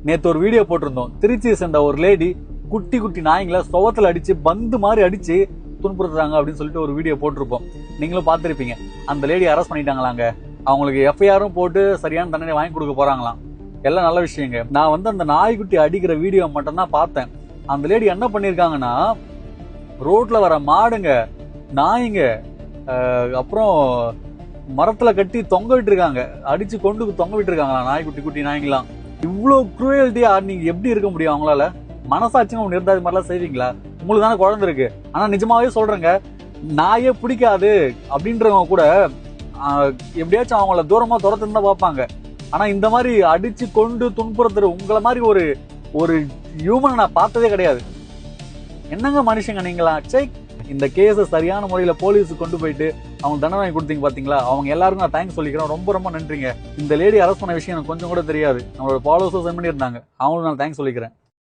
நேத்து ஒரு வீடியோ போட்டிருந்தோம். திருச்சியை சேர்ந்த ஒரு லேடி குட்டி குட்டி நாய்களை சுவத்துல அடிச்சு பந்து மாதிரி அடிச்சு துன்புறுத்துறாங்க அப்படின்னு சொல்லிட்டு ஒரு வீடியோ போட்டிருப்போம். நீங்களும் பார்த்திருப்பீங்க. அந்த லேடி அரெஸ்ட் பண்ணிட்டாங்களாங்க. அவங்களுக்கு எஃப்ஐஆரும் போட்டு சரியான தண்டனை வாங்கி கொடுக்க போறாங்களாம். எல்லாம் நல்ல விஷயங்க. நான் அந்த நாய்க்குட்டி அடிக்கிற வீடியோ மட்டும் தான் பார்த்தேன். அந்த லேடி என்ன பண்ணிருக்காங்கன்னா, ரோட்ல வர மாடுங்க, நாய்ங்க, அப்புறம் மரத்துல கட்டி தொங்க விட்டு இருக்காங்க, அடிச்சு கொண்டு தொங்க விட்டு இருக்காங்களா நாய்க்குட்டி குட்டி நாய்ங்களாம். இவ்வளவு குரூயல்ட்டியா நீங்க எப்படி இருக்க முடியும்? அவங்களால மனசாட்சியும் ஒண்ணு இருந்தா இது மாதிரிலாம் செய்வீங்களா? உங்களுக்கு தானே குழந்தை இருக்கு. ஆனா நிஜமாவே சொல்றேங்க, நாயே பிடிக்காது அப்படின்றவங்க கூட எப்படியாச்சும் அவங்கள தூரமா துரத்துன்னு தான் பார்ப்பாங்க. ஆனா இந்த மாதிரி அடிச்சு கொண்டு துன்புறுத்துற உங்களை மாதிரி ஒரு ஹியூமனை நான் பார்த்ததே கிடையாது. என்னங்க மனுஷங்க நீங்களா? சே, இந்த கேஸை சரியான முறையில போலீஸுக்கு கொண்டு போயிட்டு அவங்க தண்டனை வாங்கி கொடுத்தீங்க பாத்தீங்களா? அவங்க எல்லாருக்கும் நான் தேங்க்ஸ் சொல்லிக்கிறேன். ரொம்ப ரொம்ப நன்றிங்க. இந்த லேடி அரெஸ்ட் பண்ண விஷயம் எனக்கு கொஞ்சம் கூட தெரியாது. நம்மளோட ஃபாலோவர்ஸும் சென்ட் பண்ணியிருந்தாங்க. அவங்களுக்கு நான் தேங்க்ஸ் சொல்லிக்கிறேன்.